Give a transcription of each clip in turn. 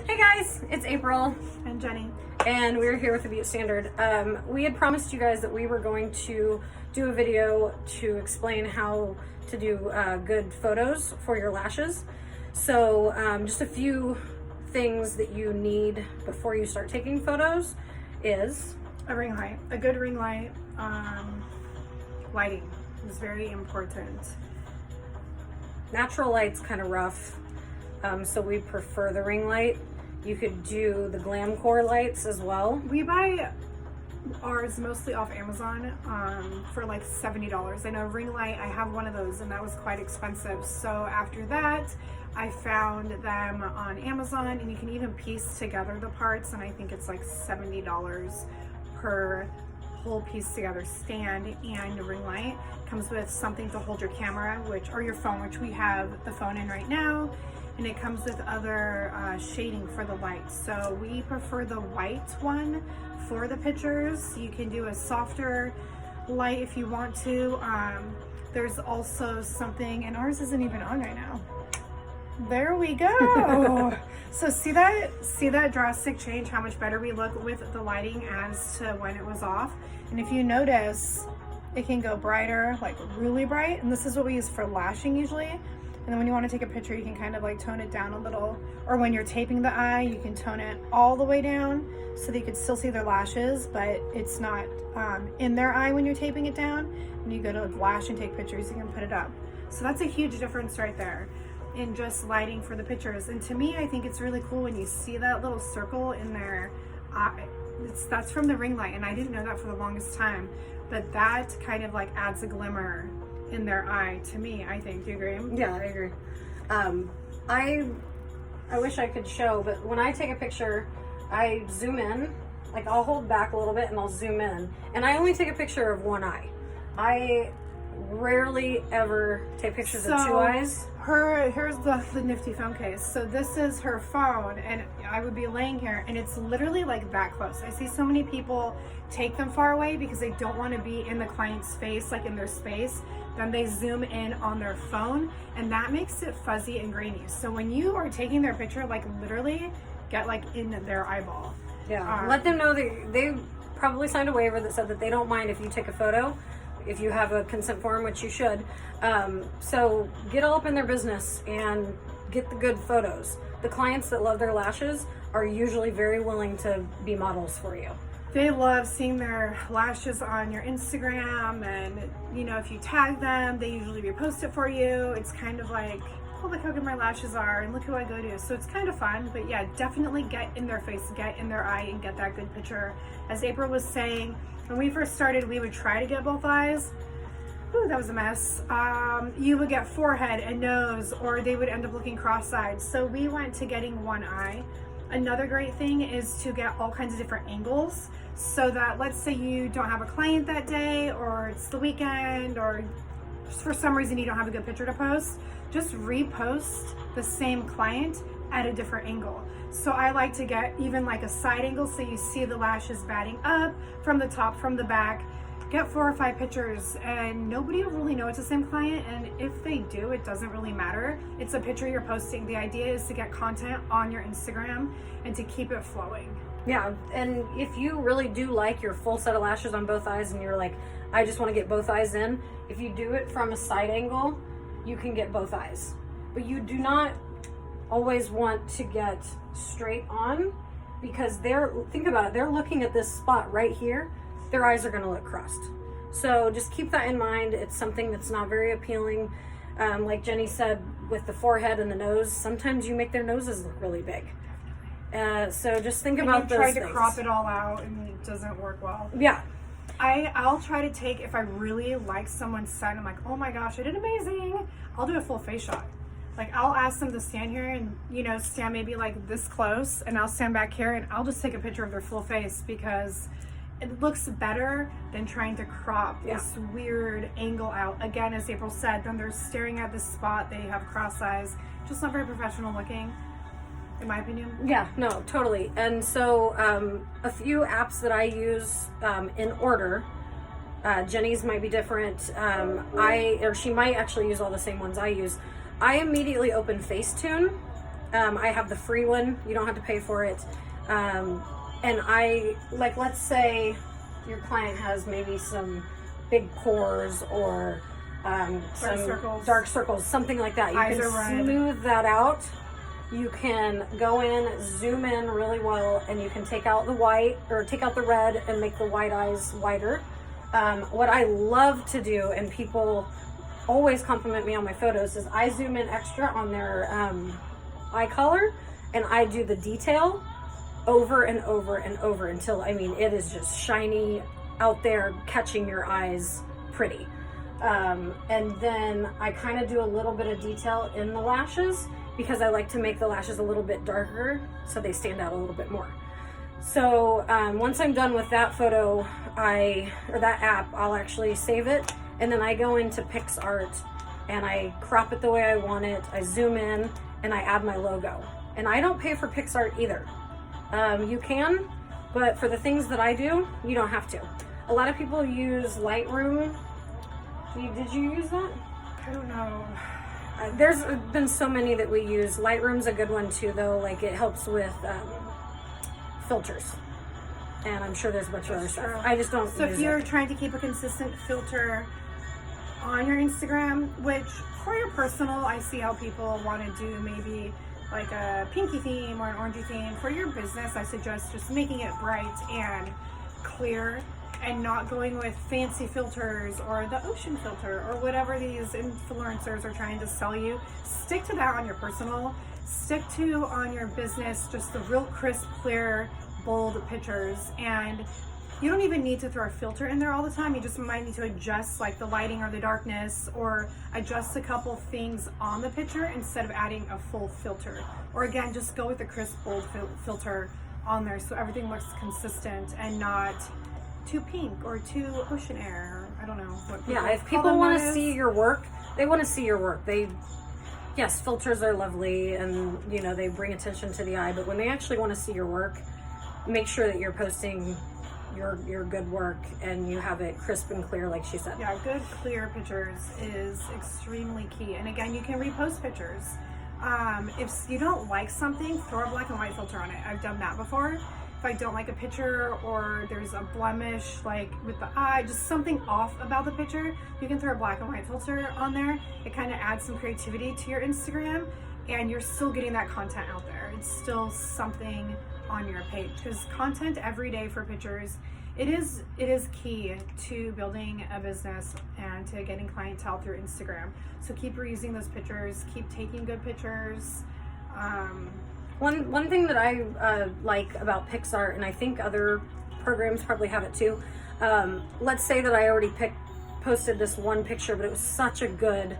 Hey guys, it's April and Jenny, and we're here with the Beauty Standard. We had promised you guys that we were going to do a video to explain how to do good photos for your lashes. So just a few things that you need before you start taking photos is a ring light. A good ring light. Lighting is very important. Natural light's kind of rough, so we prefer the ring light. You could do the glam core lights as well. We buy ours mostly off Amazon for like $70. I know ring light, I have one of those and that was quite expensive. So after that, I found them on Amazon, and you can even piece together the parts, and I think it's like $70 per whole piece together stand. And a ring light comes with something to hold your camera, or your phone, which we have the phone in right now, and it comes with other shading for the light. So we prefer the white one for the pictures. You can do a softer light if you want to. There's also something, and ours isn't even on right now. There we go. So see that drastic change, how much better we look with the lighting as to when it was off. And if you notice, it can go brighter, like really bright, and this is what we use for lashing usually. And then when you want to take a picture, you can kind of like tone it down a little, or when you're taping the eye, you can tone it all the way down so that you can still see their lashes, but it's not in their eye when you're taping it down. When you go to lash and take pictures, you can put it up. So that's a huge difference right there in just lighting for the pictures. And to me, I think it's really cool when you see that little circle in their eye. That's from the ring light, and I didn't know that for the longest time, but that kind of like adds a glimmer in their eye to me, I think. Do you agree? Yeah, I agree. I wish I could show, but when I take a picture, I zoom in, like I'll hold back a little bit and I'll zoom in, and I only take a picture of one eye. I rarely ever take pictures of two eyes. Here's the nifty phone case. So this is her phone, and I would be laying here and it's literally like that close. I see so many people take them far away because they don't want to be in the client's face, like in their space. Then they zoom in on their phone, and that makes it fuzzy and grainy. So when you are taking their picture, like literally get like in their eyeball. Yeah, let them know that they probably signed a waiver that said that they don't mind if you take a photo, if you have a consent form, which you should. So get all up in their business and get the good photos. The clients that love their lashes are usually very willing to be models for you. They love seeing their lashes on your Instagram, and you know, if you tag them, they usually repost it for you. It's kind of like, oh, look how good my lashes are, and look who I go to. So it's kind of fun. But yeah, definitely get in their face, get in their eye, and get that good picture. As April was saying, when we first started, we would try to get both eyes. Ooh, that was a mess. You would get forehead and nose, or they would end up looking cross-eyed. So we went to getting one eye. Another great thing is to get all kinds of different angles, so that let's say you don't have a client that day, or it's the weekend, or just for some reason you don't have a good picture to post, just repost the same client at a different angle. So I like to get even like a side angle, so you see the lashes batting up from the top, from the back. Get 4 or 5 pictures, and nobody will really know it's the same client, and if they do, it doesn't really matter. It's a picture you're posting. The idea is to get content on your Instagram and to keep it flowing. Yeah, and if you really do like your full set of lashes on both eyes, and you're like, I just want to get both eyes in, if you do it from a side angle, you can get both eyes. But you do not always want to get straight on, because think about it, they're looking at this spot right here. Their eyes are going to look crossed. So just keep that in mind. It's something that's not very appealing. Like Jenny said, with the forehead and the nose, sometimes you make their noses look really big. So just think about those things. Try to crop it all out, and it doesn't work well. Yeah. I'll try to take, if I really like someone's set, I'm like, oh my gosh, I did amazing, I'll do a full face shot. Like, I'll ask them to stand here and, you know, stand maybe like this close, and I'll stand back here and I'll just take a picture of their full face, because it looks better than trying to crop this weird angle out. Again, as April said, then they're staring at this spot, they have cross eyes, just not very professional looking, in my opinion. Yeah, no, totally. And so a few apps that I use in order, Jenny's might be different. She might actually use all the same ones I use. I immediately open Facetune I have the free one. You don't have to pay for it. And I, like, let's say your client has maybe some big pores or some dark circles, something like that. You can smooth that out. You can go in, zoom in really well, and you can take out the white or take out the red and make the white eyes whiter. What I love to do, and people always compliment me on my photos, is I zoom in extra on their eye color, and I do the detail over and over and over until, I mean, it is just shiny out there, catching your eyes pretty. And then I kind of do a little bit of detail in the lashes because I like to make the lashes a little bit darker so they stand out a little bit more. So once I'm done with that photo, or that app, I'll actually save it, and then I go into PixArt and I crop it the way I want it. I zoom in and I add my logo. And I don't pay for PixArt either. You can, but for the things that I do, you don't have to. A lot of people use Lightroom. Did you use that? I don't know. There's been so many that we use. Lightroom's a good one too, though. Like, it helps with filters, and I'm sure there's a bunch of other stuff. I just don't. So if you're trying to keep a consistent filter on your Instagram, which for your personal, I see how people want to do maybe like a pinky theme or an orangey theme. For your business, I suggest just making it bright and clear, and not going with fancy filters or the ocean filter or whatever these influencers are trying to sell you. Stick to that on your personal. Stick to on your business just the real crisp, clear, bold pictures. And you don't even need to throw a filter in there all the time. You just might need to adjust like the lighting or the darkness, or adjust a couple things on the picture instead of adding a full filter. Or again, just go with the crisp, bold filter on there so everything looks consistent and not too pink or too ocean air. I don't know what. Yeah, if people want to see your work, they want to see your work. Yes, filters are lovely, and you know, they bring attention to the eye, but when they actually want to see your work, make sure that you're posting your good work and you have it crisp and clear, like she said. Yeah, good clear pictures is extremely key. And again, you can repost pictures. If you don't like something, throw a black and white filter on it. I've done that before. If I don't like a picture, or there's a blemish like with the eye, just something off about the picture, you can throw a black and white filter on there. It kind of adds some creativity to your Instagram, and you're still getting that content out there. It's still something on your page, because content every day for pictures, it is key to building a business and to getting clientele through Instagram. So keep reusing those pictures, keep taking good pictures. One thing that I like about PixArt, and I think other programs probably have it too, let's say that I already posted this one picture, but it was such a good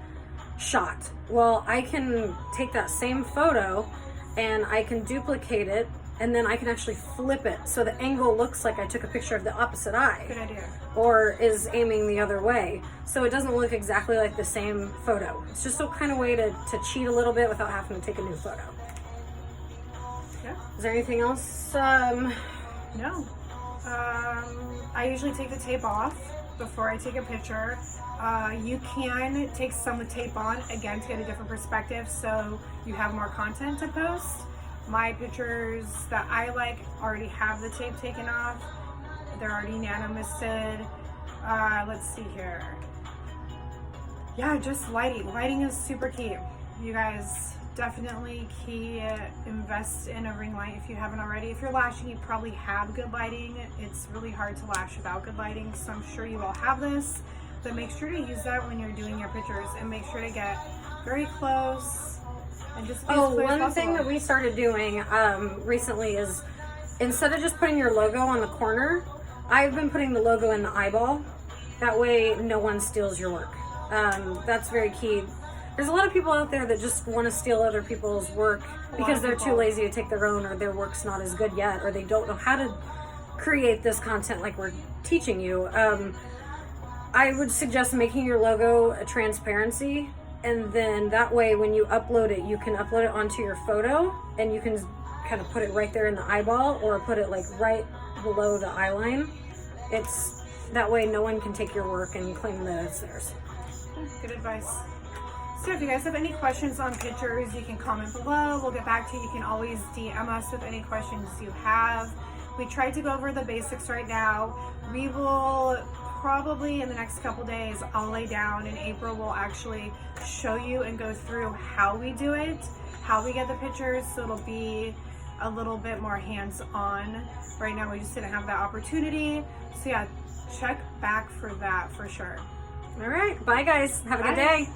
shot. Well, I can take that same photo and I can duplicate it, and then I can actually flip it so the angle looks like I took a picture of the opposite eye. Good idea. Or is aiming the other way. So it doesn't look exactly like the same photo. It's just a kind of way to cheat a little bit without having to take a new photo. Yeah. Is there anything else? No. I usually take the tape off before I take a picture. You can take some of the tape on, again, to get a different perspective so you have more content to post. My pictures that I like already have the tape taken off. They're already nano misted. Let's see here. Yeah, just lighting. Lighting is super key. You guys, definitely invest in a ring light if you haven't already. If you're lashing, you probably have good lighting. It's really hard to lash without good lighting, so I'm sure you all have this. But make sure to use that when you're doing your pictures, and make sure to get very close and just be as clear as possible. One thing that we started doing recently is, instead of just putting your logo on the corner, I've been putting the logo in the eyeball. That way no one steals your work. That's very key. There's a lot of people out there that just want to steal other people's work because they're too lazy to take their own, or their work's not as good yet, or they don't know how to create this content like we're teaching you. I would suggest making your logo a transparency, and then that way when you upload it, you can upload it onto your photo, and you can kind of put it right there in the eyeball, or put it like right below the eye line. That way no one can take your work and claim that it's theirs. Good advice. So if you guys have any questions on pictures, you can comment below. We'll get back to you. You can always DM us with any questions you have. We tried to go over the basics right now. We will probably in the next couple days, I'll lay down, and April will actually show you and go through how we do it, how we get the pictures, so it'll be a little bit more hands-on. Right now we just didn't have that opportunity. So yeah, check back for that for sure. All right, bye guys. Have a good Bye. day.